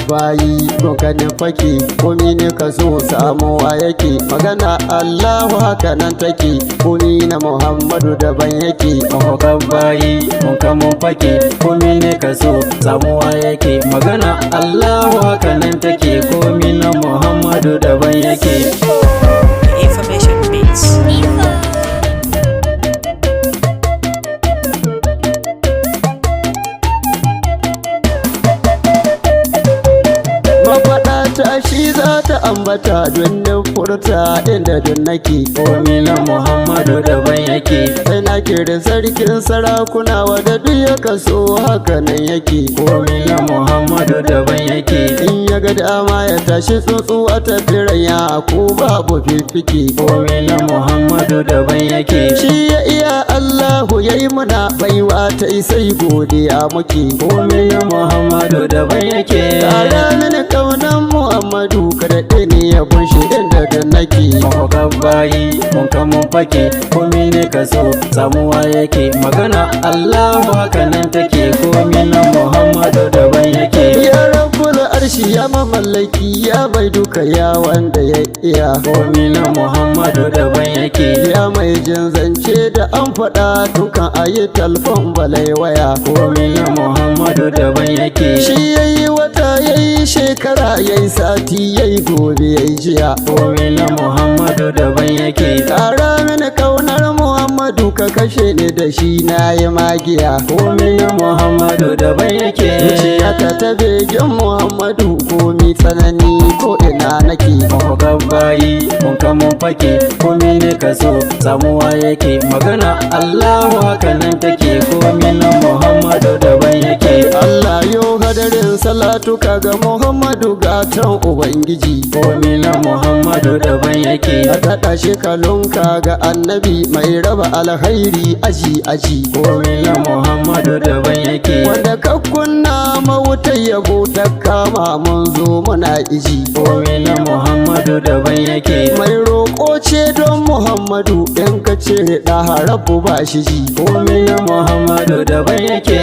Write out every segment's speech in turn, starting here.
bayi dokanin fake komi ne ka so samuwa yake magana Allahu haka nan take komi na Muhammadu daban yake mafakan bayi mun fake komi ne ka so samuwa yake magana Allahu haka nan take komi na Muhammadu daban yake. Information beats. Shi za ta ambata don furta inda dun nake komi na Muhammadu daban yake. Sai na kira sarkin sarakuna wadda duk ya kaso haka nan yake komi na Muhammadu daban yake. In ya ga dama ya tashi tsuntsu a tafiran ya ko babu fifike komi na Muhammadu daban yake. Shi ya iya Allahu ya yi muna baiwa ta isai godiya muke komi na Muhammadu daban yake. Tara mini kaunan Muhammadu kada ne ya bunshi inda da nake mafakan bayi mun fake komi ne ka so samuwa yake magana Allahu haka nan take komi na Muhammadu daban yake. Ya rabbul arshi ya mamallaki ya bai duka ya wanda ya iya komi na Muhammadu daban yake. Ya mai jin zance da an faɗa dukan ayi talfon balai waya komi na Muhammadu daban yake. Shi yayi wata yayi shekara yayi sati yayi gobe yayi jiya komi na Muhammadu daban yake. Tara mini kaunar Muhammadu ka kashe ni da shi na yi magiya komi na Muhammadu daban yake. Zuciyata ta begen Muhammadu komi tsanani ko ina nake mafakan bayi mun fake komi ne ka so samuwa yake magana Allahu haka nan take komi na Muhammadu daban yake. Allah yo hadarin salatu kaga Muhammadu gatan Ubangiji komi na Muhammadu daban yake. A taɗa shi kalunka ga annabi mai raba alkhairi aji komi na Muhammadu daban yake. Wanda ka kunna mawutar yabo ta kama mun zo muna iji komi na Muhammadu daban yake. Mai roƙo ce don Muhammadu in ka ce da harabu ba shi ji komi na Muhammadu daban yake.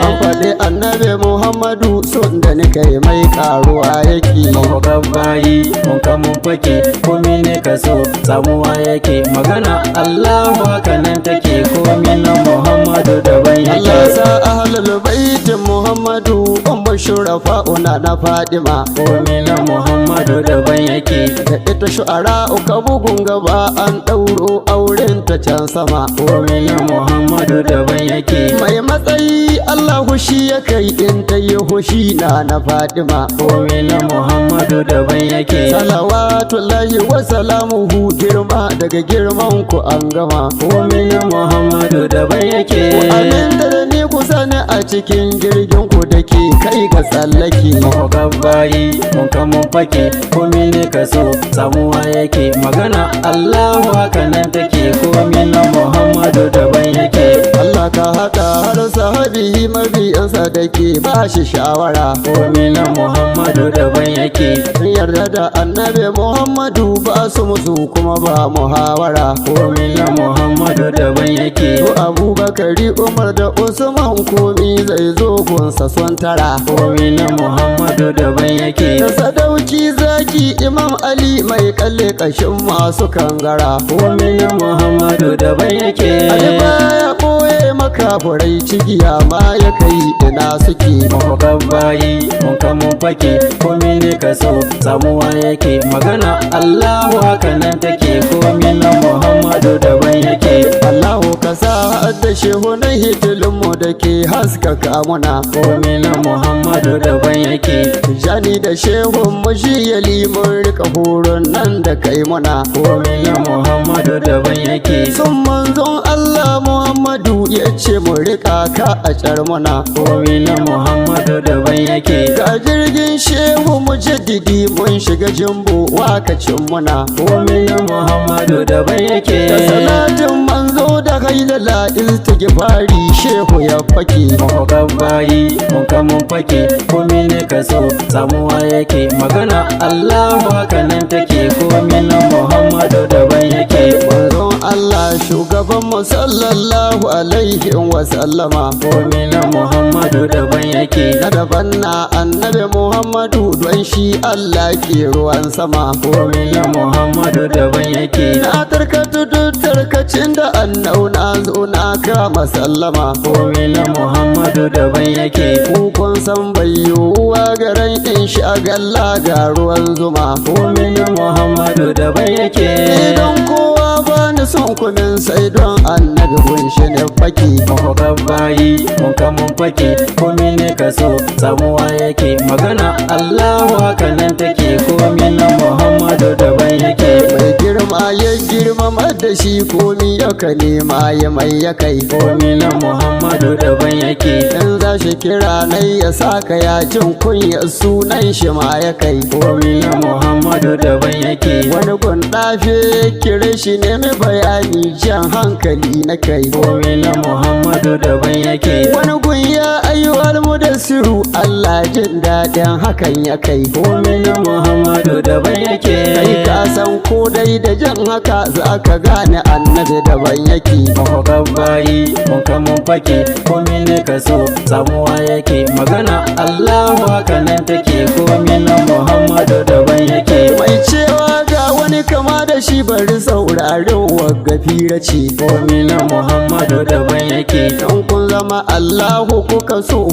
An faɗi annabi Muhammadu son da ni kai mai karuwa yake mafakan bayi mun fake komi ne ka so samuwa yake magana Allahu haka nan take komi na Muhammadu daban yake. Allah sa ahlul baitin Muhammadu shurafa una na Fadima komi na Muhammadu daban yake. Da ita shu'ara uka bugun gaba an ɗauro auren ta can sama komi na Muhammadu daban yake. Mai matsayi Allah hushi ya kai in ta yi hushi na Fadima komi na Muhammadu daban yake. Salawatullahi wa salamuhu girma daga girman ku an gama komi na Muhammadu daban yake. Ku aminta da ni ku sani a cikin jirgin ku da ke kai ga tsallake mafakan bayi mun fake komi ne ka so samuwa yake magana Allahu haka nan take komi na Muhammadu daban yake. Allah ka haɗa har sahabi mabiyansa da ke ba shi shawara komi na Muhammadu daban yake. Sun yarda da annabi Muhammadu ba su musu kuma ba muhawara komi na Muhammadu daban yake. To Abubakari Umar da Usman komi zai zo gunsa son tara komi na Muhammadu daban yake. Da sadauki zaki Imam Ali mai kalle kashin masu kangara komi na Muhammadu daban yake. Ali baya ɓoye makafurai cigiya ma ya kai ina suke mafakan bayi mun fake komi ne ka so samuwa yake magana Allahu haka nan take komi na Muhammadu daban yake. Allahu ka sa da shehunan hitilinmu da ke haskaka muna komi na Muhammadu daban yake. Jani da shehun mu shi ya limun rika horon nan da kai muna komi na Muhammadu daban yake. Sun manzon Allah Muhammadu ya ce mu rika ka a carmuna. komi na Muhammadu daban yake. Ga jirgin shehu mujaddidi mun shiga jimbo wakacin muna. komi na Muhammadu daban yake. Da salatin manzo da hailala istighfari shehu ya fake. Mahokan bayi mun kamun fake, komi ne ka so samuwa yake. Magana Allahu haka nan take, komi na Muhammadu daban yake. Manzon Allah shugaban mu sallallahu alaihi wa sallama. komi na Muhammadu daban yake. Na daban na annabi Muhammadu don shi Allah ke ruwan sama. komi na Muhammadu daban yake. Na tarkatu duk tarkacin da annau na zo na kama sallama. komi na Muhammadu daban yake. Ku kun san bai yiwuwa garan in shagalla ga ruwan zuma. komi na Muhammadu daban yake. Idan kowa ba ni son kumin sai don annabi gunshi ne faki. Mahokan bayi mun kamun fake, komi ne ka so samuwa yake. Magana Allahu haka nan take, komi na Muhammadu daban yake. Mai girma ya girmama da shi komi yaka nema ya mai ya kai. komi na Muhammadu daban yake. In za shi kira nai ya saka ya jin kunya sunan shi ma ya kai. komi na Muhammadu daban yake. Wani gun ɗafe kire shi ne mai bayani jan hankali na kai. komi na Muhammadu daban yake. Wani gun ya ayyuwar mu da siru Allah jin daɗin hakan ya kai. komi na Muhammadu daban yake. Kai ka san ko dai da jan haka za ka gane annabi daban yake. Mahokan bayi mun kamun fake, komi ne ka so samuwa yake. Magana Allahu haka nan take, komi na Muhammadu daban yake. Mai cewa ga wani kama da shi bari saurarin wagga fira ce. komi na Muhammadu daban yake. In kun zama Allahu kuka so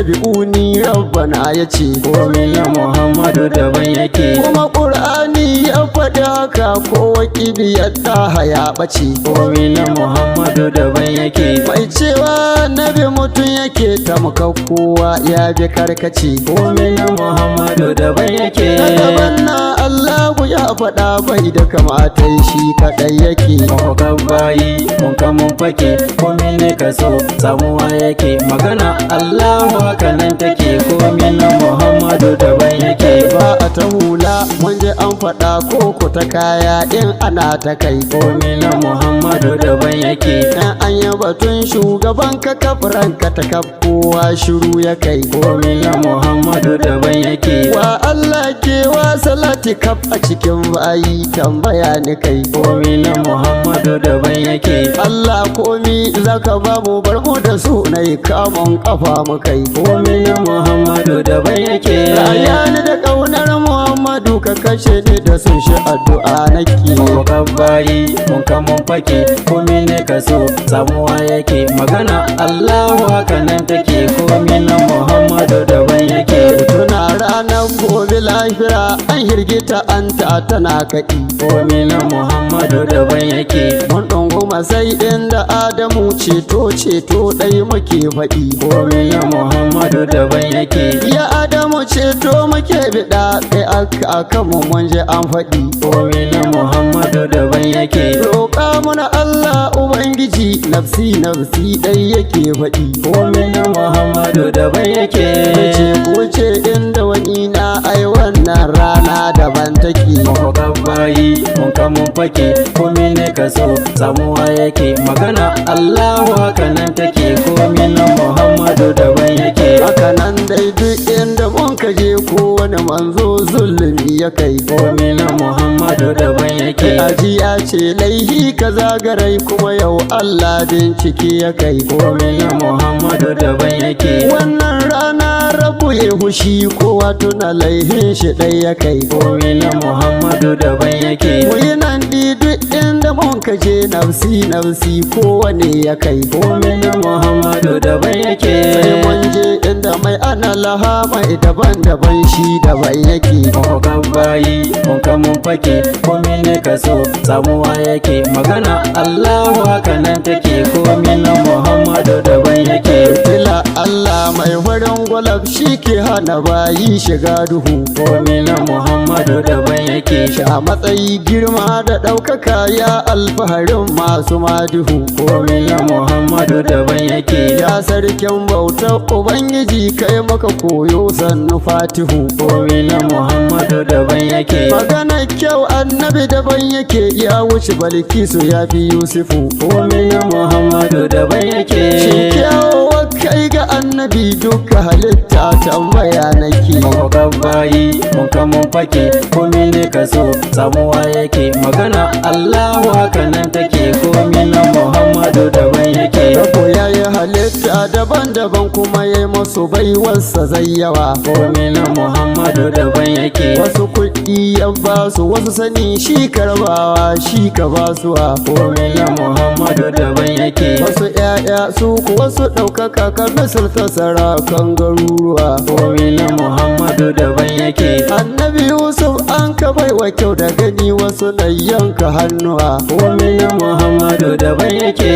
fattabi'uni rabbana ya ce. komi na Muhammadu daban yake. Kuma Qur'ani ya faɗi haka ko wakiliyar ta ya ɓace. komi na Muhammadu daban yake. Mai cewa nabi mutum yake tamkar kowa ya bi karkace. komi na Muhammadu daban yake. Na gaban na Allahu ya faɗa bai da kamata shi kaɗai yake. Mahokan bayi mun kamun fake, komi ne ka so samuwa yake. Magana Allahu haka nan take, komi na Muhammadu daban yake. Ba a ta hula mun je an faɗa ko ku ta kaya in ana ta kai. komi na Muhammadu daban yake. In an yi batun shugaban ka kafiran ka ta kaf kowa shiru ya kai. komi na Muhammadu daban yake. Wa Allah ke wa salati kaf a cikin bayi tambaya ni kai. komi na Muhammadu daban yake. Allah komi zaka ba mu bar mu da su nai kamun kafa mu kai. komi na Muhammadu daban yake. Raya ni da ƙaunar Muhammadu ka kashe ni da sun shi addu'a nake. Mahokan bayi mun kamun fake, komi ne ka so samuwa yake. Magana Allahu haka nan take, komi na Muhammadu daban yake. Tuna ranar gobe lafiya an hirgita an ta tana kaɗi. komi na Muhammadu daban yake. Mun ɗunguma sai inda Adamu ceto ɗai muke faɗi. komi na Muhammadu daban yake. Ya Adamu ceto muke biɗa kai aka mu mun je an faɗi. komi na Muhammadu daban yake. Roƙa muna Allah Ubangiji nafsi nafsi ɗai yake faɗi. komi na Muhammadu daban yake. Kuce inda wani na ai wannan rana daban take. Mahokan bayi mun kamun fake, komi ne ka so samuwa yake. Magana Allahu haka nan take, komi na Muhammadu daban yake. Haka nan dai duk inda mun kaje ko wani manzo zulumi ya kai. komi na Muhammadu daban yake. Ajiya ce laihi ka zagarai kuma yau Allah bincike ya kai. komi na Muhammadu daban yake. Wannan rana rabu ya hushi kowa tuna laihin shi ɗai ya kai. komi na Muhammadu daban yake. Muyi nan di duk inda mun kaje nafsi nafsi kowane ya kai. komi na Muhammadu daban yake. Sai mun je inda mai ana laha mai daban-daban shi daban yake. Mahokan bayi mun kamun fake, komi ne ka so samuwa yake. Magana Allahu haka nan take, komi na Muhammadu daban yake. Tila Allah mai farin gwalab shi ke hana bayi shiga duhu. komi na Muhammadu daban yake. Sha matsayi girma da ɗaukaka ya alfaharin masu maduhu. komi na Muhammadu Muhammadu daban yake. Ya sarkin bautar Ubangiji kai maka koyo sannu Fatihu. Komi na Muhammadu daban yake. Magana kyau annabi daban yake, ya wuce Balkisu ya fi Yusufu. Komi na Muhammadu daban yake. Shin kyawawa kai ga annabi duka halitta tambaya nake. Gabbayi mun kamun fake, komi ne ka so samuwa yake. Magana Allahu haka nan take, komi na Muhammadu daban yake. Rabo ya yi halitta daban-daban kuma ya yi masu baiwarsa zai yawa. Komi na Muhammadu daban yake. Wasu kuɗi ya ba su, wasu sani shi karbawa shi ka ba su a. Komi na Muhammadu daban yake. Wasu ‘ya'ya su kuwa su ɗaukaka kan misalta sarakan garuruwa. Komi na Muhammadu daban yake. Annabi Yusuf an ka baiwa kyau da gani, wasu na yanka hannuwa. Komi na Muhammadu daban yake.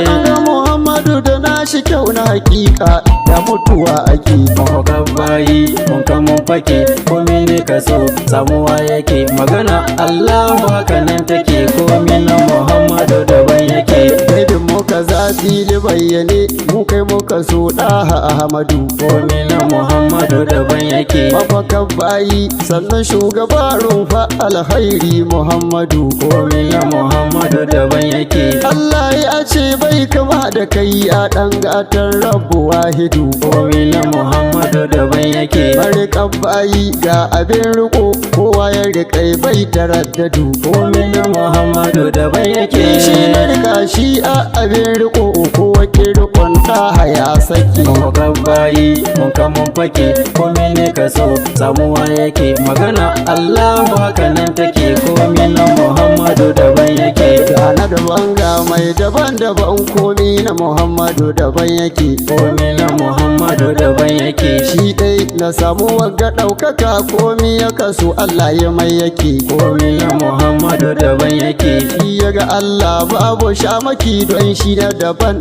An ga Muhammadu da nashi kyau na hakika da mutuwa ake. Gabbayi mun kamun fake, komi ne ka so samuwa yake. Magana Allahu haka nan take, komi na Muhammadu daban yake. Daidin muka zafi bayyane, mu kai muka so ɗaha Ahmadu. Komi na Muhammadu daban yake. Mafakan bayi sannan shugaba rumfa alhairi Muhammadu. Komi na Muhammadu daban yake. Allah ya ce bai kama da kai ya ɗan gatan Rabbu wahidu. Komi na Muhammadu daban yake. Barikan bayi ga abin riko, kowa ya riƙai bai taraddadu. Komi na Muhammadu daban yake. Shi na rika shi a abin riko, kowa ke rikon ɗaha ya saki. Gabbayi mun kamun fake, komi ne ka so samuwa yake. Magana Allahu haka nan take, komi na Muhammadu daban yake. Gana daban ga mai daban-daban, komi na Muhammadu daban yake. Komi na Muhammadu daban yake. Shi dai na samu wagga ɗaukaka, komi ya kaso Allah ya mai yake. Komi na Muhammadu daban yake. Shi ya ga Allah babu shamaki, don shi na daban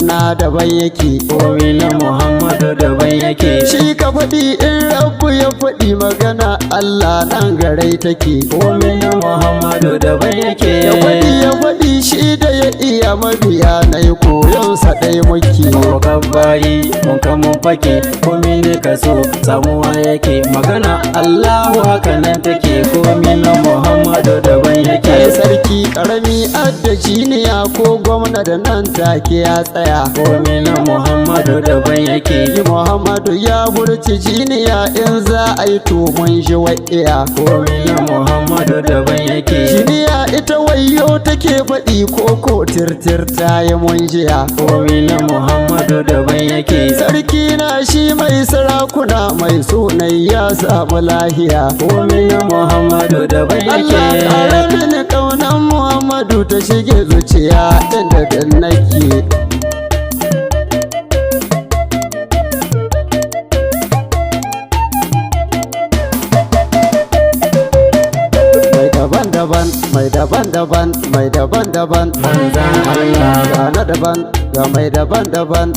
yake. Komi na Muhammadu daban yake. Shi ka faɗi in Rabbu ya faɗi, magana Allah nan garai take. Komi na Muhammadu daban yake. Ya faɗi shi da ya iya mabiya na yi koyonsa ɗaya muke. Gabbayi mun kamun fake, komi ne ka so samuwa yake. Magana Allahu haka nan take, komi na Muhammadu daban yake. Kai sarki karami adda jiniya, ko gwamna da nan take ya tsaya. Komi na Muhammadu daban yake. Yi Muhammadu ya burci jiniya, in za a yi to mun ji wa'iya. Komi na Muhammadu daban yake. Jiniya ita wayo take faɗi, ko tirtir ta yi mun jiya. Komi na Muhammadu daban yake. Sarki na shi mai sarakuna, mai sunai ya samu lahiya. Komi na Muhammadu daban yake. Allah ƙara mini ƙaunar Muhammadu ta shige zuciya inda da nake. Mai daban-daban Manzon Allah. ga na daban, ga mai daban-daban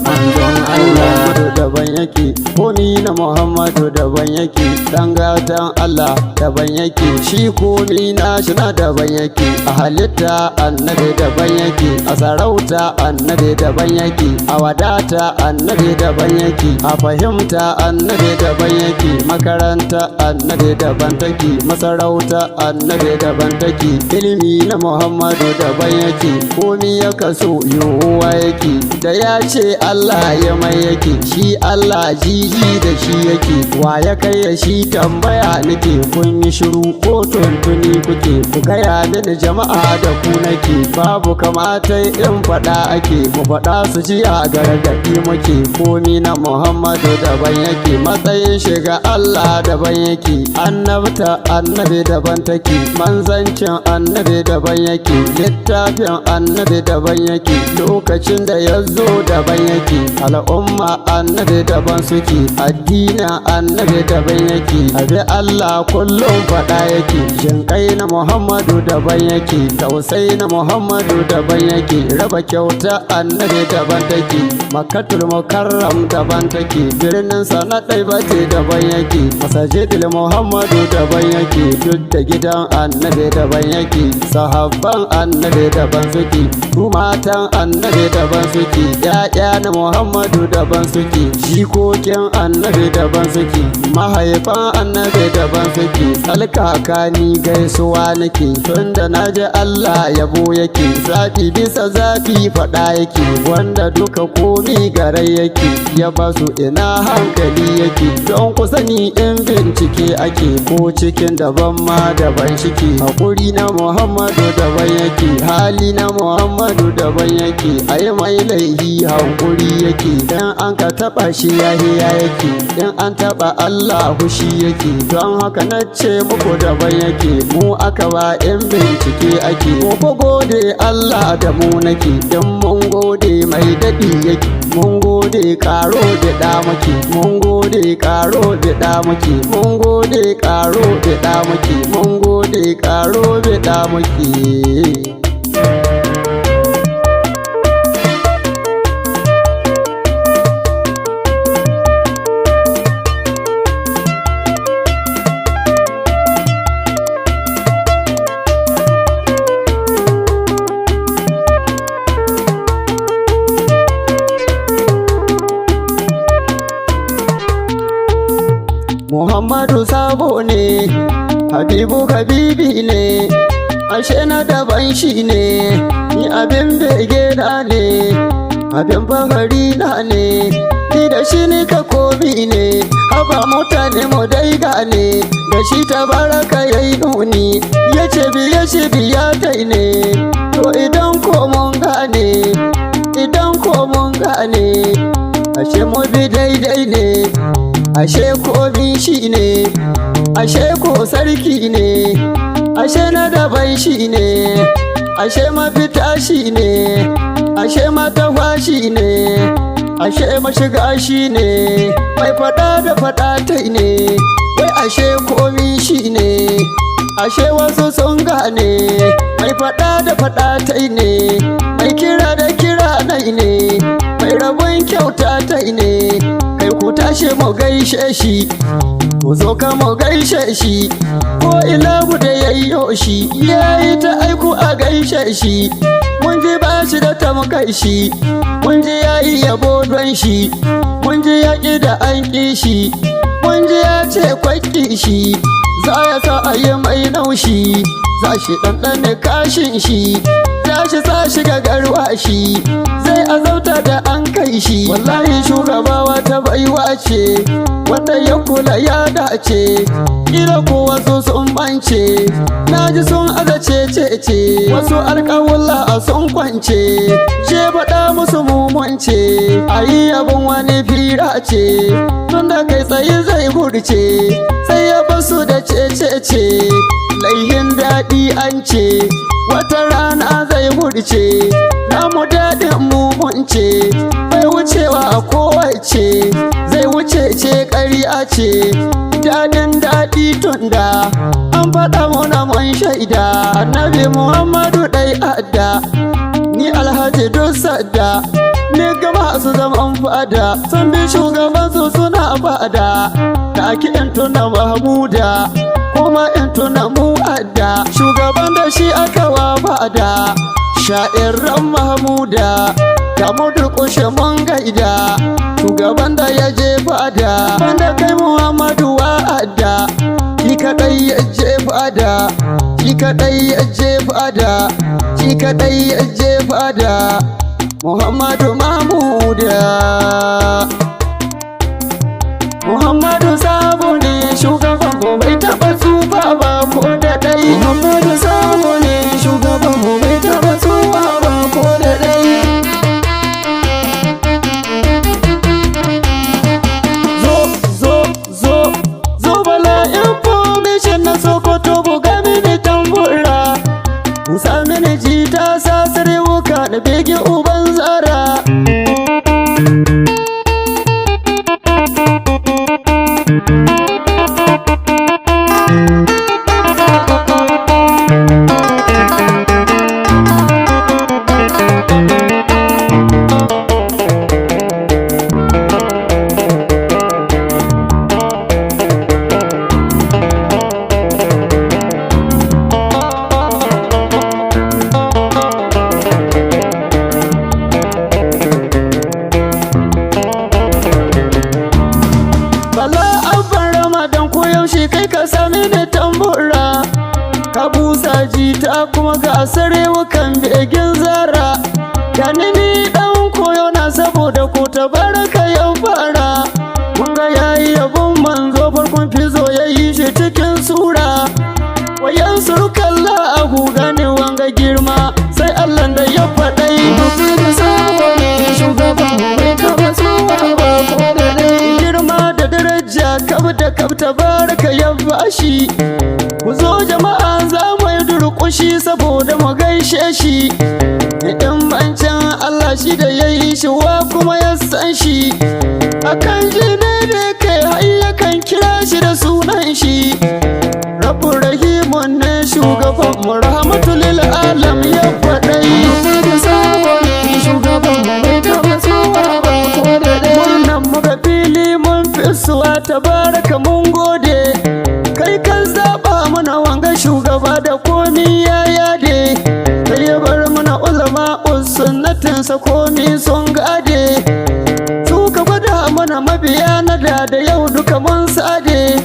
Manzon Allah. Muhammadu daban yake, komi na Muhammadu daban yake. Dan gatan Allah daban yake, shi komi na shi na daban yake. A halitta annabi daban yake, a sarauta annabi daban yake, a wadata annabi daban yake, a fahimta annabi daban yake, makaranta annabi daban take, masarauta annabi daban take. Ilimi na Muhammadu daban yake, komi ya kaso yowa yake. Da ya ce Allah ya mai yake, shi Allah jiji da shi yake. Wa ya kai ya shi tambaya nake, kun yi shiru ko tuntuni kuke? Ku gaya mini jama'a da ku nake, babu kamata in faɗa ake. Mu faɗa su ji a gargaɗi muke, komi na Muhammadu daban yake. Matsayin shiga Allah daban yake, annabta annabi daban take, manzancin annabi daban yake, littafin annabi daban yake, lokacin da ya zo daban yake, al'umma annabi daban suke, addinin annabi daban yake. Abi Allah kullum faɗa yake, jinƙai na Muhammadu daban yake, tausayi na Muhammadu daban yake, raba kyauta annabi daban take, Makkatul Mukarram daban take, birnin sa na Ɗaibace daban yake, masajidil Muhammadu daban yake, duk da gidan annabi daban yake. sahabban annabi daban suke, su matan annabi daban suke, ƴaƴa na Muhammadu daban suke, jikokin annabi daban suke, mahaifan annabi daban suke. Alkakani gaisuwa nake, tunda naji Allah yabo yake, zafi bisa zafi faɗa yake, wanda duka komi garai yake, ya basu ina hankali yake. Don ku sani in bincike ake, ko cikin daban ma daban shike. Hakuri na Muhammadu daban yake, hali na Muhammadu daban yake, ayi mai laihi hakuri yake, dan an ka taba shi yahiya yake, in an taba Allah hushi yake. Don haka nace muku daban yake, mu aka ba in bincike ake. Ko gode Allah da mu nake, in mun gode mai daɗi yake, mun gode karo da ɗa muke, mun gode karo da ɗa muke, mun gode karo da ɗa muke, mun gode karo da ɗa muke. Muhammadu sabo ne, Habibu habibi ne, ashe na daban shi ne, ni abin bege na ne, abin fahari na ne, ni da shi ne ka komi ne, haba mutane mu dai gane, da shi tabaraka yayi nuni, ya ce biya shi biya tai ne. To idan ko mun gane, idan ko mun gane, ashe mu bi daidai ne, ashe komi shi ne, ashe ko sarki ne, ashe na daban shi ne, ashe mafita shi ne, ashe matafa shi ne, ashe mashiga shi ne, mai fada da fada tai ne, wai ashe komi shi ne, ashe wasu sun gane, mai fada da fada tai ne, mai kira da kira nai ne, mai rabon kyauta tai ne. Kai ku tashi mu gaishe shi, ku zo ka mu gaishe shi, ko ilahu da yayyo shi, yayi ta aiku a gaishe shi. Mun ji ba shi da tamkai shi, mun ji yayi yabo don shi, mun ji yaƙi da an ƙi shi, mun ji ya ce kwakki shi, za ya sa a yi mai naushi, za shi ɗanɗane kashin shi, za shi sa shi ga garwa shi, zai azauta da an kai shi. Wallahi shugaba wata baiwa ce, wanda ya kula ya dace, kila ko wasu sun bance, na ji sun azace ce, wasu alƙawulla a sun kwance, ce faɗa musu mumunce, a yi yabon wani fira ce, tunda kai tsaye zai hurce, sai ya basu da ce, laihin daɗi an ce, wata rana zai hurce, namu daɗin mumunce, bai wucewa a kowace, zai wuce ce ƙarya ce, daɗin daɗi tunda an faɗa muna mun shaida, annabi Muhammadu ɗai adda, ni alhaji duk sadda, ni gama su zaman fada, sun bi shugabansu suna fada, da ake in tuna Mahmuda, kuma in tuna mu'adda, shugaban da shi aka wa fada, sha'irran Mahmuda, da mu durƙushe mun gaida, shugaban da ya je fada, banda kai Muhammadu wa'adda, shi kaɗai ya je fada, shi kaɗai ya je fada, shi kaɗai ya je fada, Muhammadu Mahmuda. Muhammadu sabo ne, shugaban mu bai taɓa tsufa ba ko da ɗai. Muhammadu sabo ne, shugaban mu bai taɓa tsufa ba ko da ɗai. Zo bala information na Sokoto buga mini tambura, musa mini jita sa wuka da bege uban zara. kuma ga sarewukan begin zara. Gani ni dan koyo na saboda ku tabaraka ya fara. Mun ga yayi yabon manzo farkon fizo yayi shi cikin sura. Wayan surukallahu gane wanga girma sai Allah da ya faɗai. Muhammadu sabo ne shugaban mai taba tsuwa ba ko da dai. Girma da daraja kab da kab tabaraka ya bashi. Ku zo jama'a za mu yi durƙushi saboda mu gaishe shi. Idan mancan Allah shi da ya yi shi wa kuma ya san shi. Akan ji ne da kai hayyakan kira shi da sunan shi. Rabbul Rahimun ne shugaban mu rahmatul lil alam ya faɗai. Muhammadu sabo ne shugaban mu bai taɓa tsuwa ba ko da dai. Murnan mu ga fili mun fi suwa tabaraka mun gode. Kai kan zaɓa mana wanga shugaba da komi ya yade. Kai ya bar mana ulama sunnatinsa komi sun gade. Suka gwada mana mabiya na da yau duka mun sade.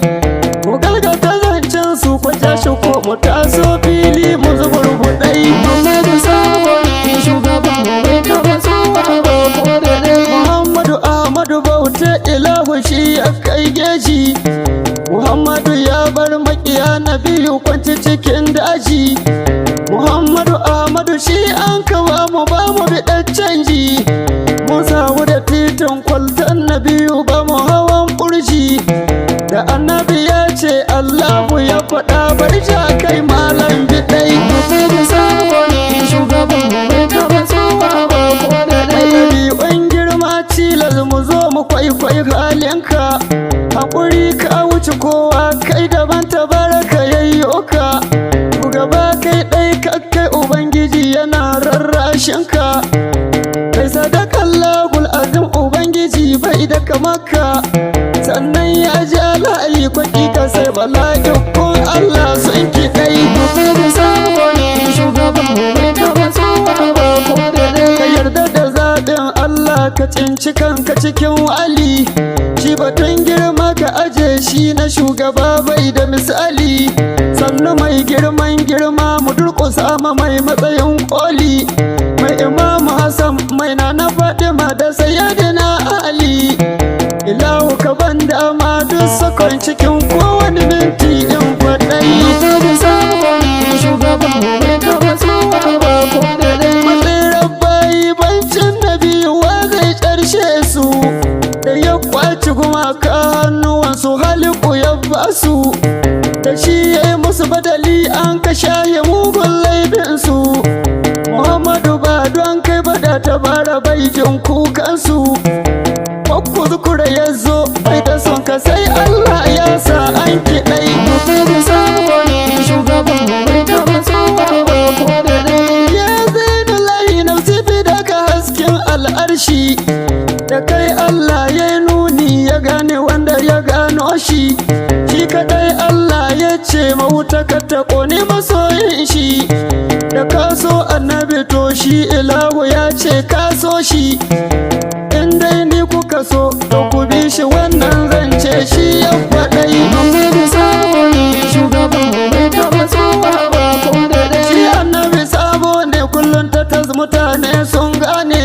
Mu galgata zancen su kwaja shi ko mu taso fili mu zuburbuɗai. Muhammadu sabo ne shugaban mu bai taɓa tsuwa ba ko da dai. Muhammadu Ahmadu bauta ilahu shi ya kai geji. Muhammadu ya bar makiya na biyu kwanci cikin daji. Muhammadu Ahmadu shi an kawa mu ba mu biɗar canji. Mun samu da titin kwaltan na biyu ba mu hawan burji. Da annabi ya ce Allahu ya faɗa bar ja kai malam biɗai. Muhammadu sabo ne shugaban mu bai taɓa tsuwa ba ko da dai. Ɗabi'un girma tilas mu zo mu kwaikwai halinka. Haƙuri ka wuce kowa kai daban tabaraka yayyo ka. Shugaba kai ɗai kai Ubangiji yana rarrashinka. Kai sadakallahul azim Ubangiji bai da kamaka. Sannan ya ji ala'i kwaki ka sai bala'in kun Allah sun ki ɗai. Muhammadu sabo ne shugaban mu bai taɓa tsuwa ba ko da dai. Ka yarda da zaɓin Allah ka cinci kanka cikin wali. Shi batun girma ka aje shi na shugaba bai da misali. Sannu mai girman girma mu durƙusa ma mai matsayin koli. Mai Imamu Hassan mai Nana Fatima da Sayyidina Ali. Ilahu ka ban dama duk sakon cikin kowane minti in faɗai. Muhammadu sabo ne shugaban mu bai taɓa tsuwa ba ko da dai. Matsirar bayi bancin nabi wa zai ƙarshe su. Da ya kwaci gumaka hannuwansu haliku ya basu. Da shi ya yi musu badali an ka shaye mugun laifinsu. Muhammadu ba don kai ba da tabara bai jin kukansu. Kwakku zukura ya zo bai da son ka sai Allah ya sa an kiɗai. Muhammadu sabo ne shugaban mu bai taɓa tsuwa ba ko da dai. Ya zainullahi nafsi fi daga hasken al'arshi. Da kai Allah ya nuni ya gane wanda ya gano shi. Shi kaɗai Allah ya ce mawuta ka ta ƙone masoyin shi. Da ka so annabi to shi ilahu ya ce ka so shi. In dai ni kuka so to ku bi shi wannan zance shi ya faɗai. Muhammadu sabo ne shugaban mu bai taɓa tsuwa ba ko da dai. Shi annabi sabo ne kullum ta mutane sun gane.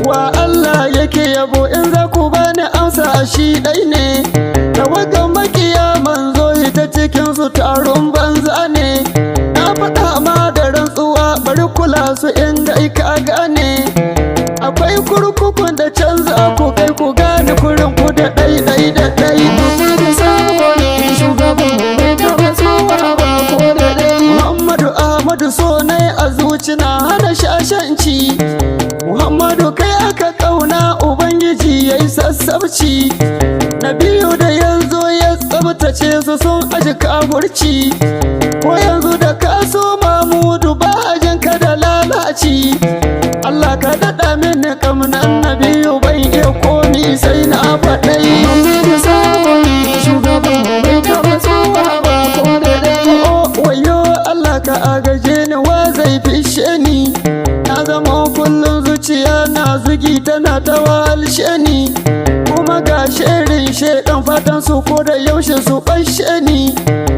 Wa Allah yake yabo in za ku bani amsa shi ɗai ne. Tawagan makiya manzo ita cikin su taron banza ne. Na faɗa ma da rantsuwa bari kula su inda ka gane. Akwai kurkukun da canza ku kai ku gane kurin ku da ɗai da ɗai. Muhammadu sabo ne shugaban mu bai taɓa tsuwa ba ko da dai. Muhammadu Ahmadu so nai a zuci na hana shashanci. Muhammadu kai aka ƙauna Ubangiji ya yi sassabci. Nabiyu da yanzu ya tsabtace su sun aji kafurci. Ko yanzu da kaso Mamudu ba ajin ka da lalaci. Allah ka daɗa mini kamnan Nabiyu bai iya komi sai na faɗai. Muhammadu sabo ne shugaban mu bai taɓa tsuwa ba ko da dai. Wayo Allah ka agaje ni wa zai fishe ni. Na zama kullum zuciya na zugi tana ta walshe ni. Kuma ga shirin shaidan fatan su ko da yaushe su ɓashe ni.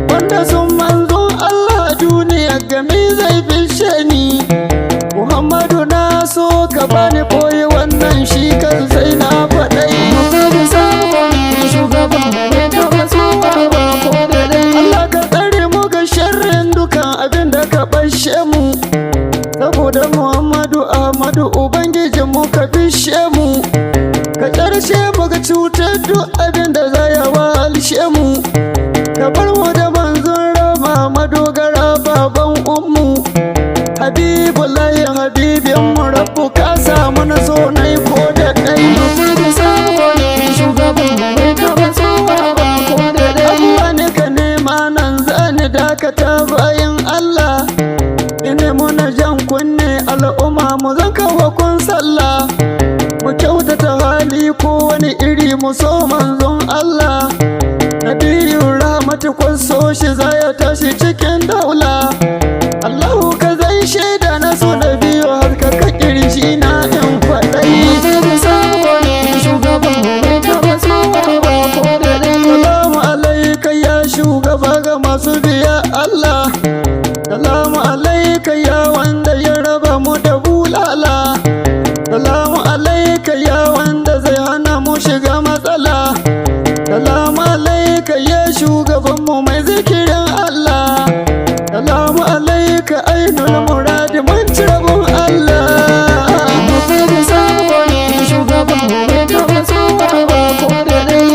Wanda sun manzon Allah duniya gami zai bishe ni Muhammadu na so ka bani koyi wannan shi kan sai na faɗai Allah ka tsare mu ga sharrin dukan abin da ka bashe mu saboda Muhammadu Ahmadu Ubangijin mu ka bishe mu ka ƙarshe mu ga cutar duk abin da za ya walshe mu ka bar mu da manzon rama madogara baban ummu Habibullahi habibin mu rabbu ka samu na so nai ko da ɗai abuwa ne ka nema nan zani dakata bayan Allah ine muna jan kunne al'umma mu zan kawo kun sallah mu kyautata hali ko wani iri mu so manzon Allah nabiyun rahmatu kun so shi za ya tashi cikin daula Allahu ka zai shaida na so da biyu har ka kirji na in faɗai Salamu alaika ya shugaba ga masu biya Allah Salamu alaika ya wanda ya raba mu da bulala Salamu alaika ya wanda zai hana mu shiga matsala Salamu alaika ya shugaban mu mai zikirin Allah Salamu alaika ainul muradi mun ci rabon Allah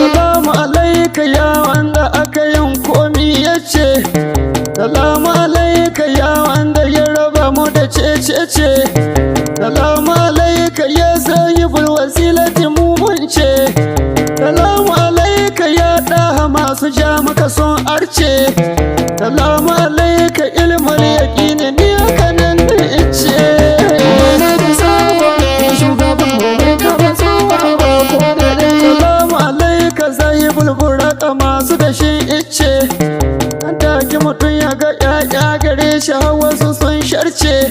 Salamu alaika ya wanda aka yin komi yace Salamu alaika ya wanda ya raba mu da cece Salamu alaika ya sahibul wasilati mu munce Salamu alaika ya daha masu ja muka son arce Salamu alaika ilmul yaqini ni haka nan da ice Salamu alaika sahibul buraka masu da shi ice an taki mutum ya ga ƴaƴa gare shi hawa su sun sharce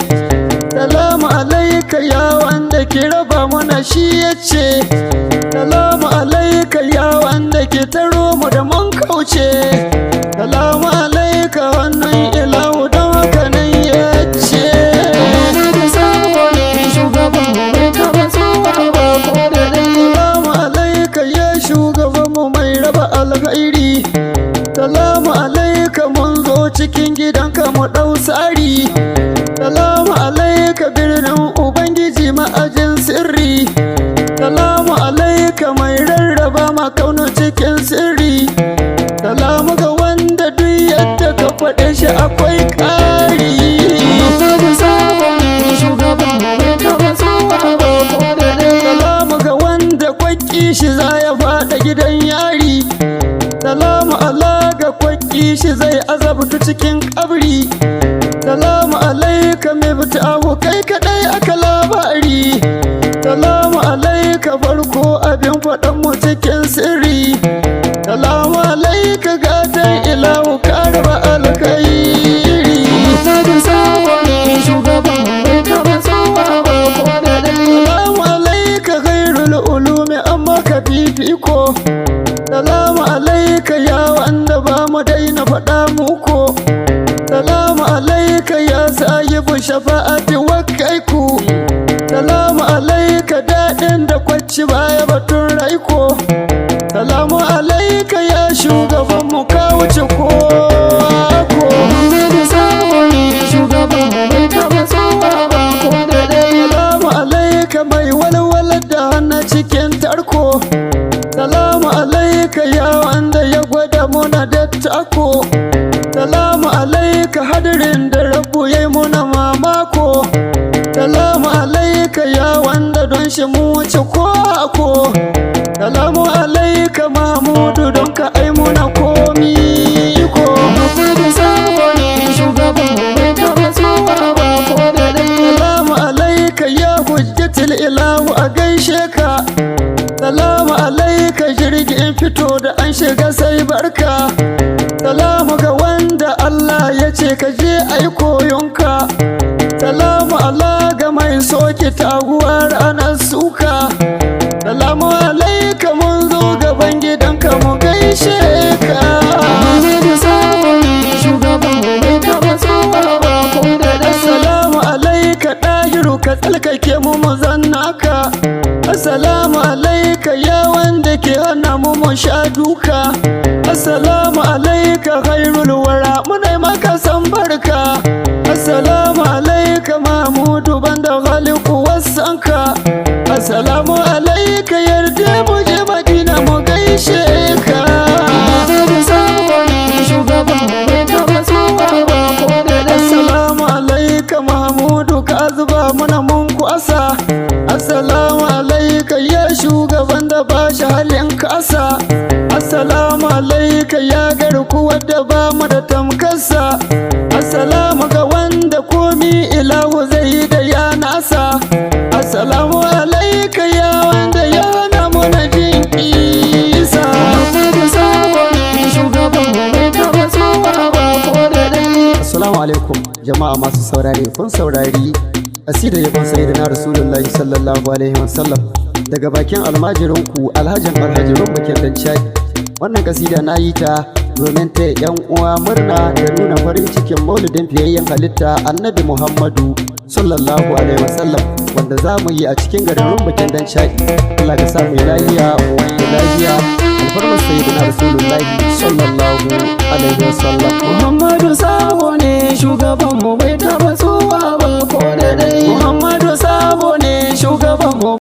Salamu alaika ya wanda ke raba mana shi yace Salamu alaika ya wanda ke taro mu da mun kauce Salamu alaika wannan ilahu don haka nan yace Salamu alaika ya shugaban mu mai raba alkhairi Salamu alaika mun zo cikin gidanka mu ɗau tsari Salamu alaika birnin Ubangiji ma'ajin sirri Salamu alaika mai rarraba makaunu cikin sirri Salamu ga wanda duk yadda ka faɗe shi akwai ƙari Salamu ga wanda kwaki shi za ya faɗa gidan yari Salamu ala ga kwaki shi zai azabtu cikin kabri Salamu alaika mai bitahu kai kadai aka labari Salamu alaika farko abin faɗan mu cikin sirri Salamu alaika gatan ilahu karba alkhairi Salamu alaika khairul ulumi amma ka fifiko Salamu alaika ya wanda ba mu daina faɗa muku Salamu alaika ya sahibu shafa'ati wakaiku Salamu alaika daɗin da kwacci baya batun raiko Salamu alaika ya shugaban mu ka wuce ko Salamu alaika mai walwalar da hana cikin tarko Salamu alaika ya wanda ya gwada muna da tako Salamu alaika hadirin da rabu yayi muna mamako Salamu alaika ya wanda don shi mu wuce ko Salamu alaika Mahmudu don ka ai muna komi ko Salamu alaika ya hujjatul ilahu a gaishe ka Salamu alaika jirgin fito da an shiga sai barka Salamu ga wanda Allah ya ce ka je ai koyonka Salamu ala ga mai soke taguwar ana suka Salamu alaika mun zo gaban gidanka mu gaishe ka Salamu Assalamu alaika ya wanda ke hana mu sha duka. Assalamu alaika khairul wara muna maka san barka. Assalamu alaika Mahmudu banda khaliqu wasanka. Assalamu alaika yarda mu je Madina mu gaishe ka. Assalamu alaika Mahmudu ka zuba muna mun kuasa. Assalamu alaika ya shugaban da ba shi halin kasa. Assalamu alaika ya garkuwar da ba mu da tamkarsa. Assalamu ga wanda komi ilahu zai yi da ya nasa. Assalamu alaika ya wanda ya hana mu na jin isa. Assalamu alaikum jama'a masu saurare, kun saurari asida yabon sayyidina Rasulullahi sallallahu alaihi wasallam daga bakin almajirinku alhajin bakin dan chadi. Wannan kasida na yi ta domin ta yan uwa murna da nuna farin cikin maulidin fiyayyen halitta annabi Muhammadu sallallahu alaihi wasallam wanda za mu yi a cikin garin bakin dan chadi. Allah ka samu lafiya wani lafiya alfarmar sayyidina Rasulullahi sallallahu alaihi wasallam. Muhammadu sabo ne shugaban mu